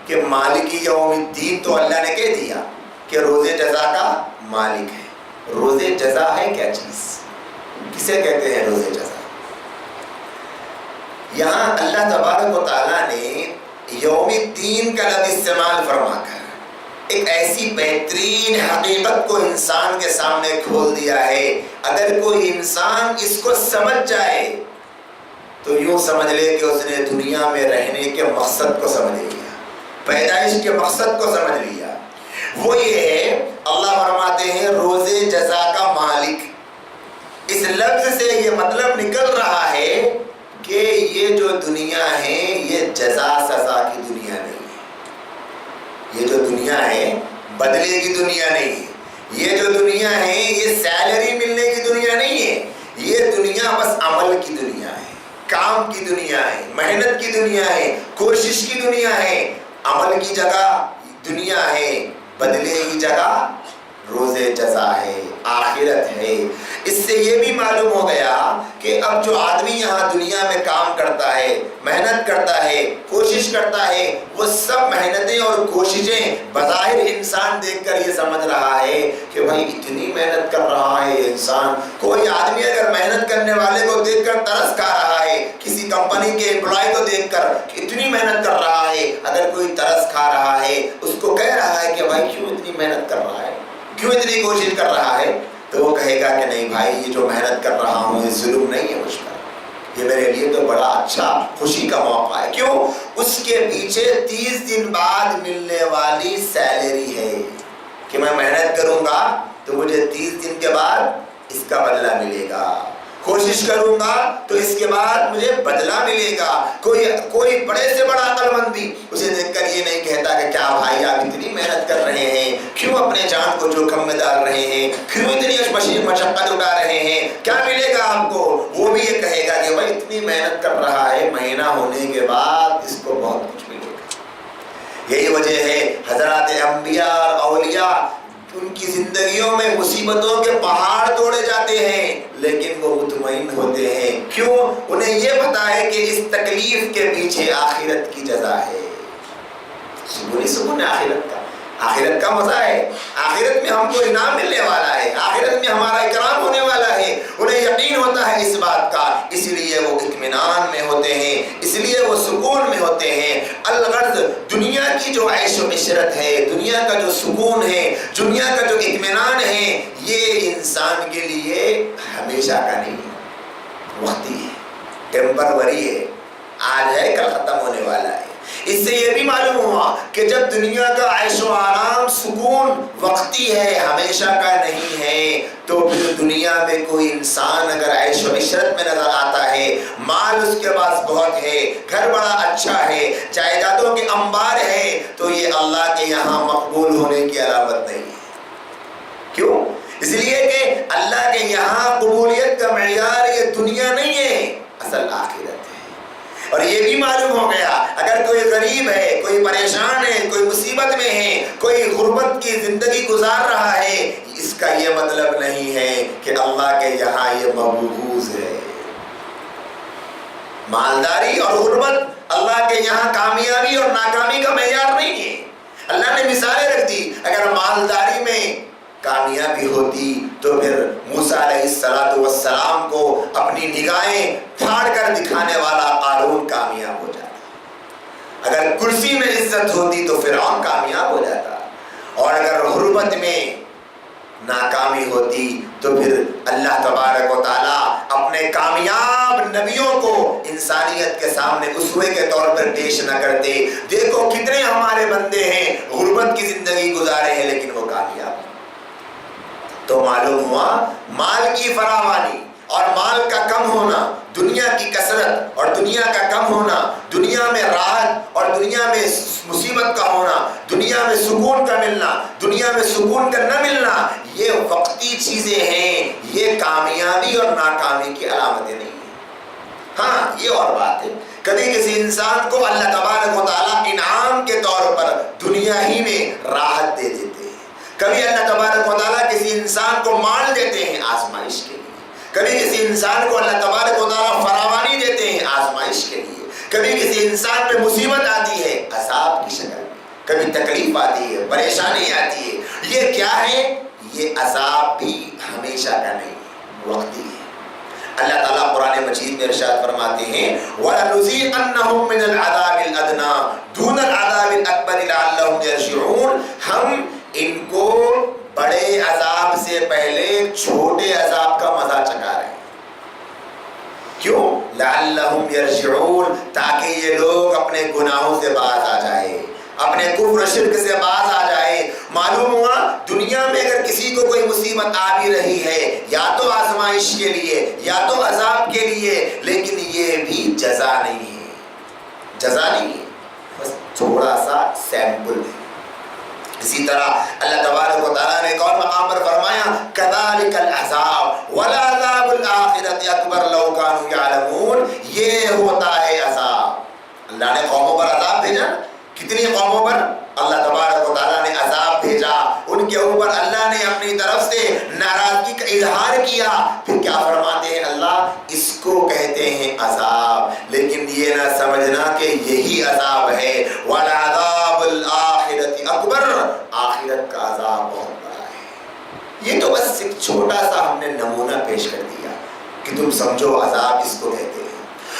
کہ مالک یوم الدین تو اللہ نے کہہ دیا کہ روز جزا کا مالک ہے، روز جزا ہے کیا چیز؟ کسے کہتے ہیں روز جزا؟ یہاں اللہ تبارک و تعالیٰ نے یوم الدین کا لفظ استعمال فرما کر ایک ایسی بہترین حقیقت کو انسان کے سامنے کھول دیا ہے۔ اگر کوئی انسان اس کو سمجھ جائے تو یوں سمجھ لے کہ اس نے دنیا میں رہنے کے مقصد کو سمجھ لیا، پیدائش کے مقصد کو سمجھ لیا۔ وہ یہ ہے، اللہ فرماتے ہیں روز جزا کا مالک۔ اس لفظ سے یہ مطلب نکل رہا ہے کہ یہ جو دنیا ہے یہ جزا سزا کی دنیا نہیں ہے، یہ جو دنیا ہے بدلے کی دنیا نہیں ہے، یہ جو دنیا ہے یہ سیلری ملنے کی دنیا نہیں ہے، یہ دنیا بس عمل کی دنیا ہے، کام کی دنیا ہے، محنت کی دنیا ہے، کوشش کی دنیا ہے۔ عمل کی جگہ دنیا ہے، بدلے کی جگہ روز جزا ہے۔ آخرت ہے۔ اس سے یہ بھی معلوم ہو گیا کہ اب جو آدمی یہاں دنیا میں کام کرتا ہے، محنت کرتا ہے، کوشش کرتا ہے، وہ سب محنتیں اور کوششیں بظاہر انسان دیکھ کر یہ سمجھ رہا ہے کہ بھائی اتنی محنت کر رہا ہے یہ انسان۔ کوئی آدمی اگر محنت کرنے والے کو دیکھ کر ترس کھا رہا ہے، کسی کمپنی کے امپلائی کو دیکھ کر اتنی محنت کر رہا ہے، اگر کوئی ترس کھا رہا ہے، اس کو کہہ رہا ہے کہ بھائی کیوں اتنی محنت کر رہا ہے، کیوں اتنی کوشش کر رہا ہے، تو وہ کہے گا کہ نہیں بھائی یہ جو محنت کر رہا ہوں یہ ظلم نہیں ہے مجھ پر، یہ میرے لیے تو بڑا اچھا خوشی کا موقع ہے۔ کیوں؟ اس کے پیچھے 30 دن بعد ملنے والی سیلری ہے کہ میں محنت کروں گا تو مجھے 30 دن کے بعد اس کا بدلہ ملے گا، کوشش کروں گا تو اس کے بعد مجھے بدلہ ملے گا۔ کوئی بڑے سے بڑا عقل مند بھی اسے دیکھ کر یہ نہیں کہتا کہ کیا بھائی آپ اتنی محنت کر رہے ہیں، کیوں اپنے جان کو جوخم میں ڈال رہے ہیں، کیوں اتنی مشقت اٹھا رہے ہیں، کیا ملے گا آپ کو؟ وہ بھی یہ کہے گا کہ بھائی اتنی محنت کر رہا ہے، مہینہ ہونے کے بعد اس کو بہت کچھ ملے گا۔ یہی وجہ ہے حضرات انبیاء اور اولیاء ان کی زندگیوں میں مصیبتوں کے پہاڑ توڑے جاتے ہیں لیکن وہ مطمئن ہوتے ہیں۔ کیوں؟ انہیں یہ پتا ہے کہ اس تکلیف کے پیچھے آخرت کی جزا ہے۔ سکون آخرت کا، آخرت کا مزہ ہے، آخرت میں ہم کو انعام ملنے والا ہے، آخرت میں ہمارا اکرام ہونے والا ہے۔ انہیں یقین ہوتا ہے اس بات کا، اس لیے وہ اطمینان میں ہوتے ہیں، اس لیے وہ سکون میں ہوتے ہیں۔ الغرض دنیا کی جو عیش و عشرت ہے، دنیا کا جو سکون ہے، دنیا کا جو اطمینان ہے، یہ انسان کے لیے ہمیشہ کا نہیں ہے، وقتی ہے، ٹیمپروری ہے، آج ہے کل ختم ہونے والا ہے۔ اس سے یہ بھی معلوم ہوا کہ جب دنیا کا عیش و آرام سکون وقتی ہے، ہمیشہ کا نہیں ہے، تو پھر دنیا میں کوئی انسان اگر عیش و عشرت میں نظر آتا ہے، مال اس کے پاس بہت ہے، گھر بڑا اچھا ہے، جائیدادوں کے انبار ہے، تو یہ اللہ کے یہاں مقبول ہونے کی علامت نہیں ہے۔ کیوں؟ اس لیے کہ اللہ کے یہاں قبولیت کا معیار یہ دنیا نہیں ہے، اصل آخرت ہے۔ اور یہ بھی معلوم ہو گیا اگر کوئی غریب ہے، کوئی پریشان ہے، کوئی مصیبت میں ہے، کوئی غربت کی زندگی گزار رہا ہے، اس کا یہ مطلب نہیں ہے کہ اللہ کے یہاں یہ مبغوض ہے۔ مالداری اور غربت اللہ کے یہاں کامیابی اور ناکامی کا معیار نہیں ہے۔ اللہ نے مثالیں رکھ دی، اگر مالداری میں کامیابی ہوتی تو پھر موسیٰ علیہ السلام کو اپنی نگاہیں پھاڑ کر دکھانے والا قارون کامیاب ہو جاتا، اگر کرسی میں عزت ہوتی تو فرعون کامیاب ہو جاتا، اور اگر غربت میں ناکامی ہوتی تو پھر اللہ تبارک و تعالیٰ اپنے کامیاب نبیوں کو انسانیت کے سامنے اسوے کے طور پر پیش نہ کرتے۔ دیکھو کتنے ہمارے بندے ہیں غربت کی زندگی گزارے ہیں لیکن وہ کامیاب ہیں۔ تو معلوم ہوا مال کی فراوانی اور مال کا کم ہونا، دنیا کی کثرت اور دنیا کا کم ہونا، دنیا میں راحت اور دنیا میں مصیبت کا ہونا، دنیا میں سکون کا ملنا، دنیا میں سکون کا نہ ملنا، یہ وقتی چیزیں ہیں، یہ کامیابی اور ناکامی کی علامتیں نہیں ہیں۔ ہاں یہ اور بات ہے، کبھی کسی انسان کو اللہ تبارک و تعالیٰ انعام کے طور پر دنیا ہی میں راحت دے دیتے ہیں، کبھی اللہ تبارک و تعالیٰ کسی انسان کو مال دیتے ہیں آزمائش کے لیے، کبھی کسی انسان کو اللہ تبارک و تعالیٰ فراوانی دیتے ہیں آزمائش کے لیے، کبھی کسی انسان پہ مصیبت آتی ہے عذاب کی شکل میں، کبھی تکلیف آتی ہے، پریشانی آتی ہے، یہ کیا ہے؟ یہ عذاب بھی ہمیشہ کا نہیں ہے، وقتی ہے۔ اللہ تعالیٰ قرآن مجید میں ارشاد فرماتے ہیں وَلَنُذِيقَنَّهُم مِّنَ الْعَذَابِ الْأَدْنَىٰ دُونَ الْعَذَابِ الْأَكْبَرِ لَعَلَّهُمْ يَرْجِعُونَ، ہم ان کو بڑے عذاب سے پہلے چھوٹے عذاب کا مزہ چکھا رہے ہیں۔ کیوں؟ لَعَلَّهُمْ يَرْجِعُونَ، تاکہ یہ لوگ اپنے گناہوں سے باز آ جائے، اپنے کفر و شرک سے باز آ جائے۔ معلوم ہوا دنیا میں اگر کسی کو کوئی مصیبت آ بھی رہی ہے یا تو آزمائش کے لیے یا تو عذاب کے لیے، لیکن یہ بھی جزا نہیں ہے، جزا نہیں ہے، بس تھوڑا سا سیمپل ہے۔ اسی طرح اللہ تبارک و تعالیٰ نے ایک اور مقام پر فرمایا كَذَلِكَ الْعَذَابُ وَلَعَذَابُ الْآخِرَةِ أَكْبَرُ لَوْ كَانُوا يَعْلَمُونَ، یہ ہوتا ہے عذاب۔ اللہ نے قوموں پر عذاب بھیجا، کتنی قوموں پر اللہ تبارک و تعالیٰ نے عذاب بھیجا، ان کے اوپر اللہ نے اپنی طرف سے ناراضگی کا اظہار کیا، پھر کیا فرماتے ہیں اللہ؟ اس کو کہتے ہیں عذاب، لیکن یہ نہ سمجھنا کہ یہی عذاب ہے۔ وَالْعَذَابُ الْآخِرَةِ أَكْبَرُ، آخرت کا عذاب بہت بڑا ہے۔ یہ تو بس ایک چھوٹا سا ہم نے نمونہ پیش کر دیا کہ تم سمجھو عذاب اس کو کہتے ہیں۔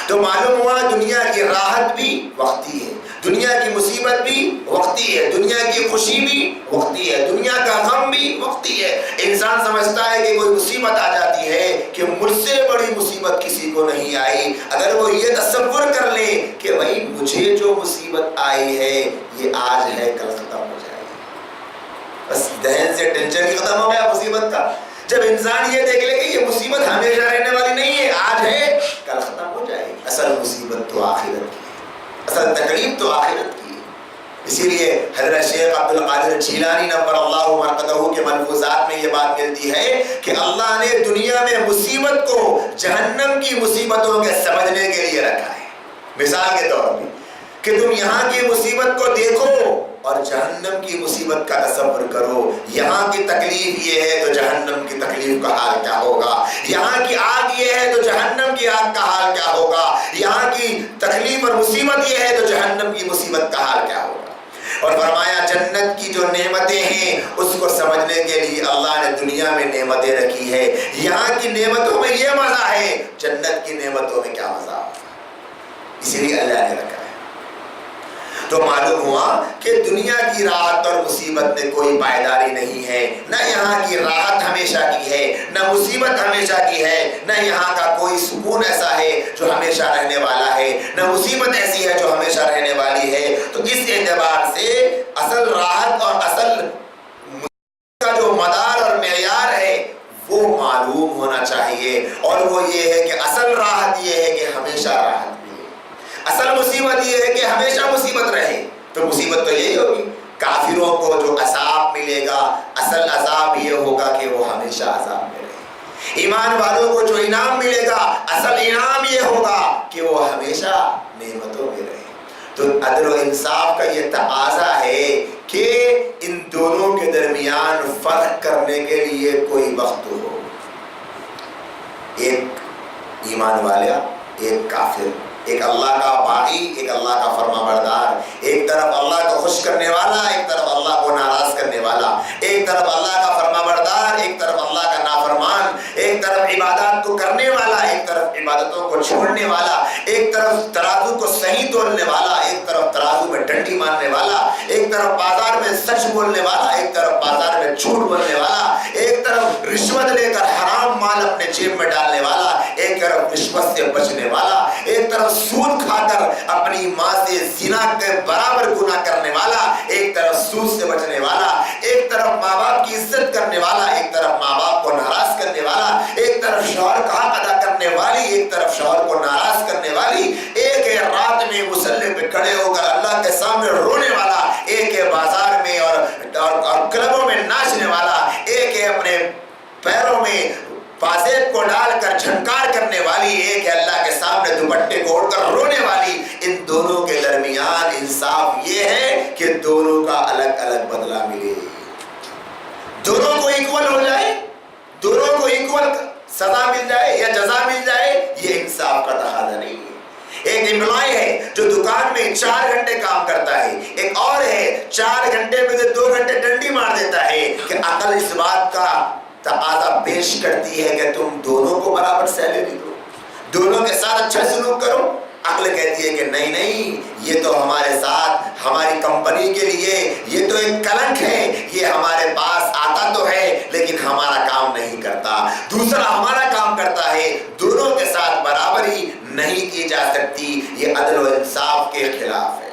تو معلوم ہوا دنیا کی راحت بھی وقتی ہے، دنیا کی مصیبت بھی وقتی ہے، دنیا کی خوشی بھی وقتی ہے، دنیا کا غم بھی وقتی ہے۔ انسان سمجھتا ہے کہ کوئی مصیبت آ جاتی ہے کہ مجھ سے بڑی مصیبت کسی کو نہیں آئی۔ اگر وہ یہ تصور کر لے کہ بھائی مجھے جو مصیبت آئی ہے یہ آج ہے کل ختم ہو جائے گی، بس ذہن سے ٹینشن ہی ختم ہو گیا مصیبت کا۔ جب انسان یہ دیکھ لے کہ یہ مصیبت ہمیشہ رہنے والی نہیں ہے، آج ہے کل ختم ہو جائے گی، اصل مصیبت تو آخرت کی ہے، اصل تکلیف تو آخرت کی ہے۔ اسی لیے حضرت شیخ عبد القادر جیلانی نور اللہ مرقدہ کے ملفوظات میں یہ بات ملتی ہے کہ اللہ نے دنیا میں مصیبت کو جہنم کی مصیبتوں کے سمجھنے کے لیے رکھا ہے۔ مثال کے طور پہ کہ تم یہاں کی مصیبت کو دیکھو اور جہنم کی مصیبت کا تصور کرو، یہاں کی تکلیف یہ ہے تو جہنم کی تکلیف کا حال کیا ہوگا، یہاں کی آگ یہ ہے تو جہنم کی آگ کا حال کیا ہوگا، یہاں کی تکلیف اور مصیبت یہ ہے تو جہنم کی مصیبت کا حال کیا ہوگا۔ اور فرمایا جنت کی جو نعمتیں ہیں اس کو سمجھنے کے لیے اللہ نے دنیا میں نعمتیں رکھی ہے، یہاں کی نعمتوں میں یہ مزہ ہے، جنت کی نعمتوں میں کیا مزہ، اسی لیے اللہ نے رکھا ہے۔ تو معلوم ہوا کہ دنیا کی راحت اور مصیبت میں کوئی پائیداری نہیں ہے، نہ یہاں کی راحت ہمیشہ کی ہے، نہ مصیبت ہمیشہ کی ہے، نہ یہاں کا کوئی سکون ایسا ہے جو ہمیشہ رہنے والا ہے، نہ مصیبت ایسی ہے جو ہمیشہ رہنے والی ہے۔ تو اس اعتبار سے اصل راحت اور اصل مصیبت کا جو مدار اور معیار ہے وہ معلوم ہونا چاہیے، اور وہ یہ ہے کہ اصل راحت یہ ہے کہ ہمیشہ راحت، اصل مصیبت یہ ہے کہ ہمیشہ مصیبت رہے۔ تو مصیبت تو یہی ہوگی، کافروں کو جو عذاب ملے گا اصل عذاب یہ ہوگا کہ وہ ہمیشہ عذاب میں رہے۔ ایمان والوں کو جو انعام ملے گا اصل انعام یہ ہوگا کہ وہ ہمیشہ نعمتوں میں رہے۔ تو عدل و انصاف کا یہ تقاضا ہے کہ ان دونوں کے درمیان فرق کرنے کے لیے کوئی وقت ہو، ایک ایمان والا ایک کافر، ایک اللہ کا باغی ایک اللہ کا فرما بردار، ایک طرف اللہ کو خوش کرنے والا ایک طرف اللہ کو ناراض کرنے والا، ایک طرف اللہ کا فرما بردار ایک طرف اللہ کا نافرمان، ایک طرف عبادات کو کرنے والا ایک طرف عبادتوں کو چھوڑنے والا، ایک طرف ترازو کو صحیح تولنے والا ایک طرف ترازو میں ڈنڈی مارنے والا، ایک طرف بازار میں سچ بولنے والا ایک طرف بازار میں جھوٹ بولنے والا، ایک طرف رشوت لے کر حرام مال اپنے جیب میں ڈالنے والا، ایک طرف رشوت سے بچنے والا، ایک طرف سود کھا کر اپنی ماں سے زنا کے برابر گناہ کرنے والا، ایک طرف سود سے بچنے والا، ایک طرف ماں باپ کی عزت کرنے والا ایک طرف ماں باپ کو ناراض کرنے والا، ایک طرف شوہر کا حق ادا کرنے والی ایک طرف شوہر کو ناراض کرنے والی، ایک ہے رات میں مصلی پہ کھڑے ہو کر اللہ کے سامنے رونے والا، ایک ہے بازار میں اور کلبوں میں ناچنے والا، ایک ہے اپنے پیروں میں پازیب کو ڈال کر جھنکار کرنے والی، ایک ہے اللہ کے سامنے دوپٹے کو اوڑھ کر رونے والی۔ ان دونوں کے درمیان انصاف یہ ہے کہ دونوں کا الگ الگ بدلہ ملے، دونوں کو ایکول ہو جائے، دونوں کو ایکول سزا مل جائے یا جزا مل جائے، یہ انصاف کا تقاضا نہیں ہے۔ ایک امپلائی ہے جو دکان میں 4 گھنٹے کام کرتا ہے، ایک اور ہے 4 گھنٹے میں سے 2 گھنٹے ڈنڈی مار دیتا ہے، کہ عقل اس بات کا تقاضا پیش کرتی ہے کہ تم دونوں کو برابر سیلری دو، دونوں کے ساتھ اچھا سلوک کرو۔ عقل کہتی ہے کہ نہیں نہیں، یہ تو ہمارے ساتھ ہماری کمپنی کے لیے یہ تو ایک کلنک ہے، یہ ہمارے پاس آتا تو ہے لیکن ہمارا کام نہیں کرتا، دوسرا ہمارا کام کرتا ہے، دونوں کے ساتھ برابری نہیں کی جا سکتی۔ یہ عدل و انصاف کے خلاف ہے۔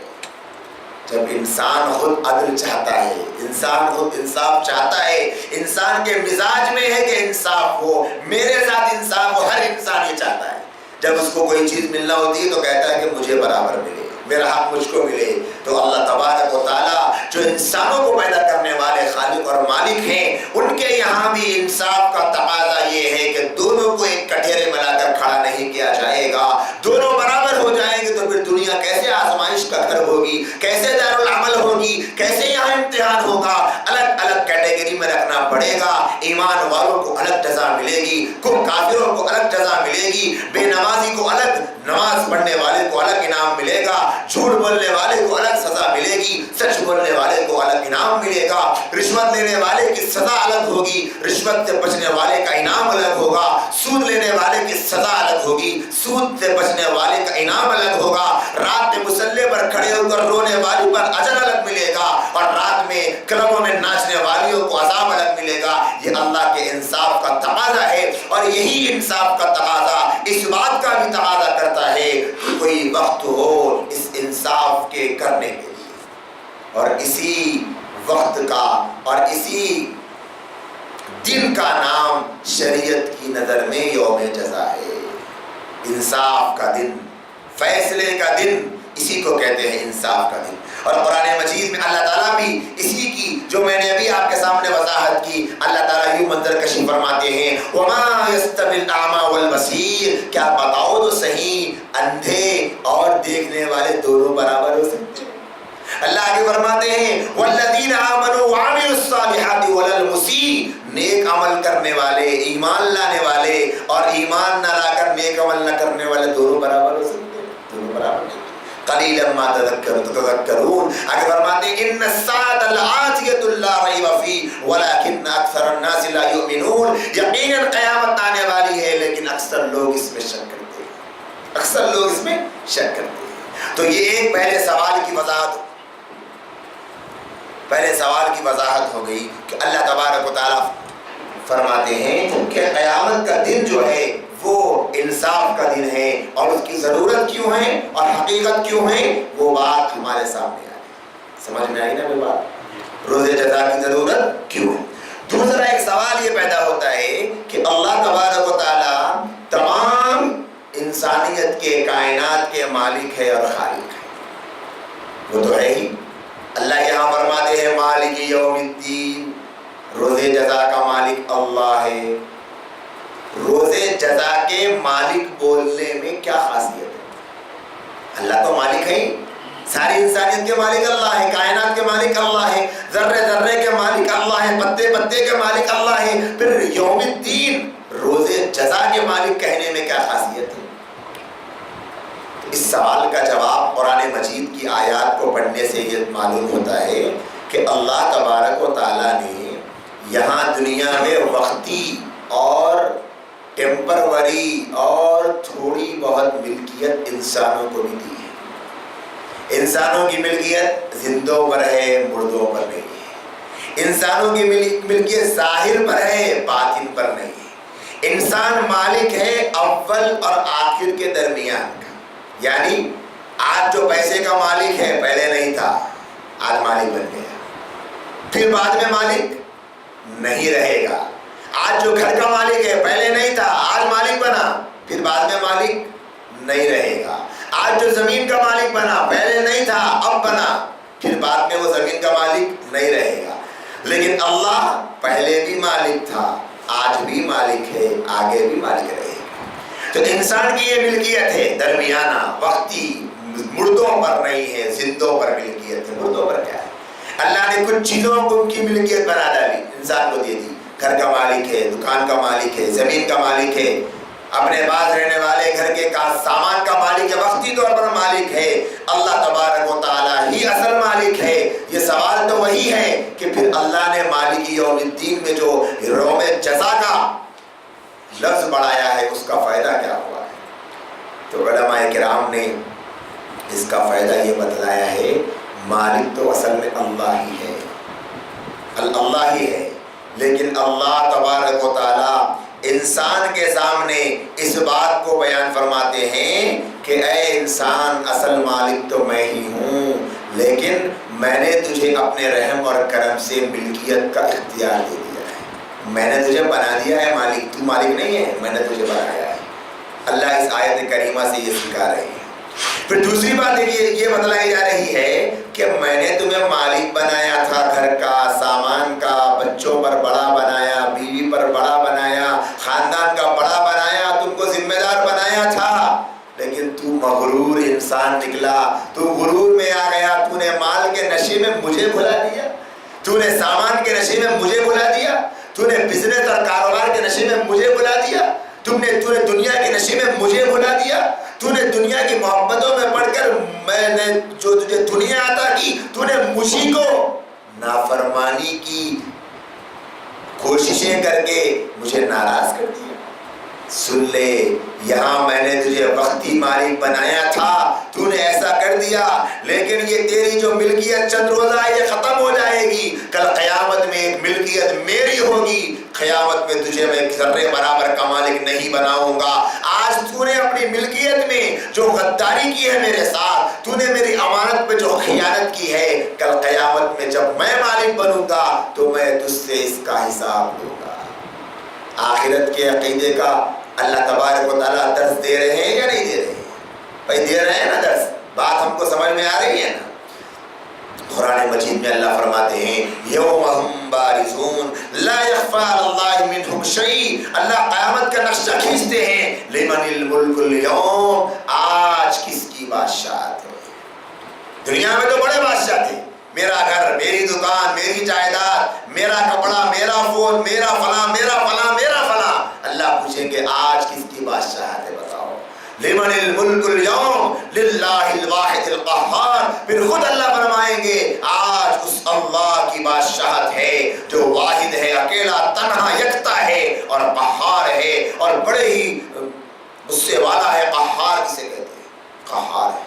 جب انسان خود عدل چاہتا ہے، انسان خود انصاف چاہتا ہے، انسان کے مزاج میں ہے کہ انصاف ہو، میرے ساتھ انصاف ہو، ہر انسان یہ چاہتا ہے۔ جب اس کو کوئی چیز ملنا ہوتی ہے تو کہتا ہے کہ مجھے برابر ملے، میرا حق مجھ کو ملے۔ تو اللہ تبارک و تعالیٰ جو انسانوں کو پیدا کرنے والے خالق اور مالک ہیں، ان کے یہاں بھی انصاف کا تقاضا یہ ہے کہ دونوں کو ایک کٹہرے میں لا کر کھڑا نہیں کیا جائے گا۔ دونوں برابر ہو جائیں گے تو پھر دنیا کیسے آزمائش کا گھر ہوگی، کیسے دارالعمل ہوگی، کیسے یہاں امتحان ہوگا۔ الگ الگ کیٹیگری زندگی میں رکھنا پڑے گا. ایمان والوں کو الگ جزا ملے گی, کافروں کو الگ جزا ملے گی, بے نمازی کو الگ, نماز پڑھنے والے کو الگ انعام ملے گا, جھوٹ بولنے والے کو الگ سزا ملے گی, سچ بولنے والے کو الگ انعام ملے گا, رشوت لینے والے کی سزا الگ ہوگی, رشوت سے بچنے والے کا انعام الگ ہوگا, سود لینے والے کی سزا الگ ہوگی, سود سے بچنے والے کا انعام الگ ہوگا, رات میں مصلی پر کھڑے ہو کر رونے والی پر اجر الگ ملے گا, اور رات میں کلبوں میں ناچنے والیوں کو عذاب الگ ملے گا. یہ اللہ کے انصاف کا تقاضا ہے, اور یہی انصاف کا تقاضا اس بات کا بھی تقاضا کرتا ہے کہ کوئی وقت ہو اس انصاف کے کرنے کے لیے. اور اسی وقت کا اور اسی دن کا نام شریعت کی نظر میں یوم جزا ہے. انصاف کا دن, فیصلے کا دن, اسی کو کہتے ہیں انصاف کا دن. اور قرآن مجید میں اللہ تعالیٰ بھی اسی کی, جو میں نے ابھی آپ کے سامنے وضاحت کی, اللہ تعالیٰ یوں منظر کشی فرماتے ہیں, وَمَا يَسْتَوِي الْأَعْمَى وَالْبَصِيرُ, کیا بتاؤ تو صحیح اندھے اور دیکھنے والے دونوں برابر ہو سکتے ہیں. اللہ آگے فرماتے ہیں وَالَّذِينَ آمَنُوا وَعَمِلُوا الصَّالِحَاتِ وَلَا الْمُسِيءُ, نیک عمل کرنے والے, ایمان لانے والے اور ایمان نہ لا کر نیک عمل نہ کرنے والے دونوں برابر ہو سکتے ہیں, دونوں برابر نہیں. قلیلا ما تذکرون. آگے فرماتے ہیں ان الساعة لآتیۃ لا ریب فیہ ولکن اکثر الناس لا یؤمنون, یقیناً قیامت آنے والی ہے لیکن اکثر لوگ اس میں شک کرتے ہیں, اکثر لوگ اس میں شک کرتے ہیں. تو یہ ایک پہلے سوال کی وضاحت ہو گئی کہ اللہ تبارک و تعالیٰ فرماتے ہیں کہ قیامت کا دن جو ہے وہ انصاف کا دن ہے, اور اس کی ضرورت کیوں ہے اور حقیقت کیوں ہے وہ بات ہمارے سامنے آئی. سمجھ میں آئی نا وہ بات, روز جزا کی ضرورت کیوں ہے. دوسرا ایک سوال یہ پیدا ہوتا ہے کہ اللہ تبارک و تعالیٰ تمام انسانیت کے, کائنات کے مالک ہے اور خالق ہے, وہ تو ہے ہی. اللہ یہاں فرماتے ہیں مالک یوم الدین, روز جزا کا مالک اللہ ہے. روز جزا کے مالک بولنے میں کیا خاصیت ہے؟ اللہ تو مالک ہے, ساری انسانیت کے مالک اللہ ہے, کائنات کے مالک اللہ ہے, ذرے ذرے کے مالک اللہ ہے, پتے پتے کے مالک اللہ ہے. پھر یوم الدین, روز جزا کے مالک کہنے میں کیا خاصیت ہے؟ اس سوال کا جواب قرآن مجید کی آیات کو پڑھنے سے یہ معلوم ہوتا ہے کہ اللہ تبارک و تعالیٰ نے یہاں دنیا میں وقتی اور ٹیمپروری اور تھوڑی بہت ملکیت انسانوں کو بھی دی ہے. انسانوں کی ملکیت زندوں پر ہے, مردوں پر نہیں ہے. انسانوں کی ملکیت ظاہر پر ہے, باطن پر نہیں ہے. انسان مالک ہے اول اور آخر کے درمیان کا, یعنی آج جو پیسے کا مالک ہے پہلے نہیں تھا, آج مالک بن گیا, پھر بعد میں مالک نہیں رہے گا. آج جو گھر کا مالک ہے پہلے نہیں تھا, آج مالک بنا, پھر بعد میں مالک نہیں رہے گا. آج جو زمین کا مالک بنا پہلے نہیں تھا, اب بنا, پھر بعد میں وہ زمین کا مالک نہیں رہے گا. لیکن اللہ پہلے بھی مالک تھا, آج بھی مالک ہے, آگے بھی مالک رہے گا. تو انسان کی یہ ملکیت ہے درمیانہ, وقتی, مردوں پر نہیں ہے, زندوں پر ملکیت ہے. مردوں پر کیا ہے؟ اللہ نے کچھ چیزوں کو ان کی ملکیت بنا ڈالی, انسان کو دے دی. گھر کا مالک ہے, دکان کا مالک ہے, زمین کا مالک ہے, اپنے پاس رہنے والے گھر کے سامان کا مالک ہے, وقتی طور پر مالک ہے. اللہ تبارک و تعالیٰ ہی اصل مالک ہے. یہ سوال تو وہی ہے کہ پھر اللہ نے مالک یوم الدین میں جو یوم جزا کا لفظ بڑھایا ہے اس کا فائدہ کیا ہوا ہے؟ تو علماء کرام نے اس کا فائدہ یہ بتلایا ہے, مالک تو اصل میں اللہ ہی ہے, اللہ ہی ہے. لیکن اللہ تبارک و تعالیٰ انسان کے سامنے اس بات کو بیان فرماتے ہیں کہ اے انسان, اصل مالک تو میں ہی ہوں, لیکن میں نے تجھے اپنے رحم اور کرم سے ملکیت کا اختیار دے دیا ہے. میں نے تجھے بنا دیا ہے مالک, تو مالک نہیں ہے, میں نے تجھے بنایا ہے. اللہ اس آیت کریمہ سے یہ سکھا رہے ہیں. پھر دوسری بات یہ بتلائی جا رہی ہے کہ میں نے تمہیں مالک بنایا تھا, گھر کا, سامان کا, بچوں پر بڑا بنایا, بیوی پر بڑا بنایا, خاندان کا بڑا بنایا, تم کو ذمہ دار بنایا تھا. لیکن تو مغرور انسان نکلا, تو غرور میں آ گیا, تو نے مال کے نشے میں مجھے بھلا دیا. تو نے سامان کے نشے میں مجھے بلا دیا، تو نے بزنس اور کاروبار کے نشے میں مجھے بلا دیا، تو نے دنیا کے نشے میں مجھے بلا دیا، تو نے دنیا کی محبتوں میں پڑھ کر میں نے جو تجھے دنیا عطا کی، تو نے مجھی کو نافرمانی کی کوششیں کر کے مجھے ناراض کر دیا۔ سن لے، یہاں میں نے تجھے وقتی مالک بنایا تھا، تو نے ایسا کر دیا، لیکن یہ تیری جو ملکیت چند روزہ یہ ختم ہو جائے گی، کل قیامت میں ایک ملکیت میری ہوگی، قیامت میں تجھے میں ایک ذرے برابر کا مالک نہیں بناؤں گا۔ آج تو نے اپنی ملکیت میں جو غداری کی ہے میرے ساتھ، تو نے میری امانت پہ جو خیانت کی ہے، کل قیامت میں جب میں مالک بنوں گا تو میں تجھ سے اس کا حساب لوں گا۔ آخرت کے عقیدے کا اللہ تبارک و تعالیٰ درس دے رہے ہیں یا نہیں دے رہے ہیں؟ بھائی دے رہے ہیں نا درس، بات ہم کو سمجھ میں آ رہی ہے نا؟ قرآن مجید میں اللہ فرماتے ہیں یوم ہم بارزون لا یخفی علی اللہ منہم شیء، اللہ قیامت کا نقشہ کھینچتے ہیں، لمن الملک اليوم، آج کس کی بادشاہت ہے؟ دنیا میں تو بڑے بادشاہ تھے، میرا گھر، میری دکان، میری جائیداد، میرا کپڑا، میرا فون، میرا فلاں، میرا فلاں، میرا فلاں۔ اللہ پوچھیں گے آج کس کی بادشاہت ہے بتاؤ؟ لمن الملک اليوم للہ الواحد القہار، پھر خود اللہ فرمائیں گے آج اس اللہ کی بادشاہت ہے جو واحد ہے، اکیلا تنہا یکتا ہے اور قہار ہے اور بڑے ہی غصے والا ہے۔ قہار کسے کہتے ہیں؟ قہار ہے۔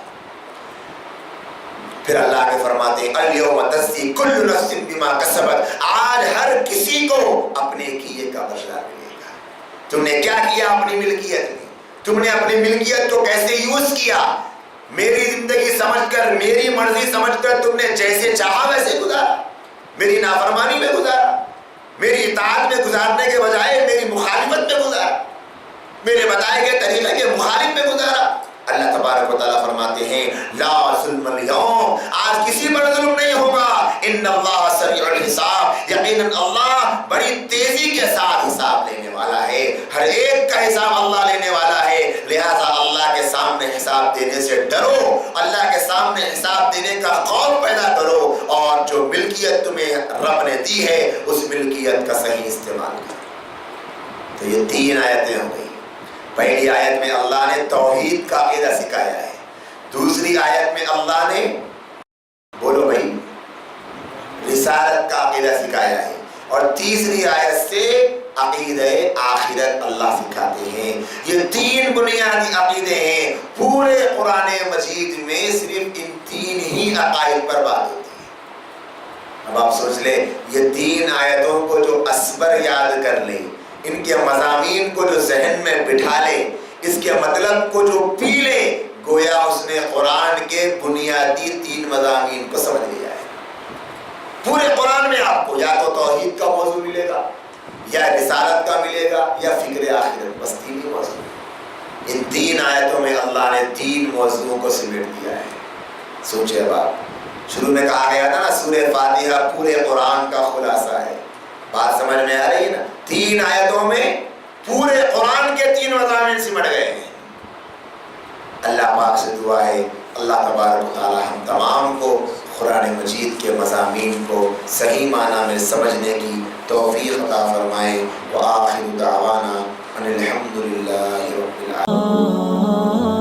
پھر اللہ کے فرماتے ہیں الیوم تجزی کل نفس بما کسبت، آج ہر کسی کو اپنے کیے کا بدلہ ملے گا۔ تم نے کیا کیا اپنی ملکیت میں؟ تم نے اپنی ملکیت کو کیسے یوز کیا؟ میری زندگی سمجھ کر، میری مرضی سمجھ کر تم نے جیسے چاہا ویسے گزارا، میری نافرمانی میں گزارا، میری اطاعت میں گزارنے کے بجائے میری مخالفت میں گزارا، میرے بتائے گئے طریقے کے مخالف میں گزارا۔ اللہ تبارک و تعالیٰ فرماتے ہیں لا ظلم اليوم، آج کسی پر ظلم نہیں ہوگا، ان اللہ سریع الحساب، یقیناً اللہ بڑی تیزی کے ساتھ حساب لینے والا ہے، ہر ایک کا حساب اللہ لینے والا ہے، لہذا اللہ کے سامنے حساب دینے سے ڈرو، اللہ کے سامنے حساب دینے کا خوف پیدا کرو، اور جو ملکیت تمہیں رب نے دی ہے اس ملکیت کا صحیح استعمال کرو۔ تو یہ 3 آیتیں ہو گئی۔ پہلی آیت میں اللہ نے توحید کا عقیدہ سکھایا ہے، دوسری آیت میں اللہ نے بولو بھائی رسالت کا عقیدہ سکھایا ہے، اور تیسری آیت سے عقیدہ آخرت اللہ سکھاتے ہیں۔ یہ 3 بنیادی عقیدے ہیں، پورے قرآن مجید میں صرف ان 3 ہی عقائد پر بات ہوتی ہے۔ اب آپ سوچ لیں، یہ 3 آیتوں کو جو اسبر یاد کر لے، ان کے مضامین کو جو ذہن میں بٹھا لے، اس کے مطلب کو جو پی لے، گویا اس نے قرآن کے بنیادی 3 مضامین کو سمجھ لیا ہے۔ پورے قرآن میں آپ کو یا تو توحید کا موضوع ملے گا، یا رسالت کا ملے گا، یا فکر آخرت، بس 3 ہی موضوع۔ ان 3 آیتوں میں اللہ نے 3 موضوعوں کو سمیٹ دیا ہے۔ سوچے اب آپ، شروع میں کہا گیا تھا نا سورہ فاتحہ پورے قرآن کا خلاصہ ہے، بات سمجھ میں آ رہی ہے نا؟ 3 آیتوں میں پورے قرآن کے 3 مضامین سمٹ گئے ہیں۔ اللہ پاک سے دعا ہے اللہ تبارک و تعالی ہم تمام کو قرآن مجید کے مضامین کو صحیح معنی میں سمجھنے کی توفیق عطا فرمائے۔ وآخر دعوانا ان الحمد للہ رب العالمین۔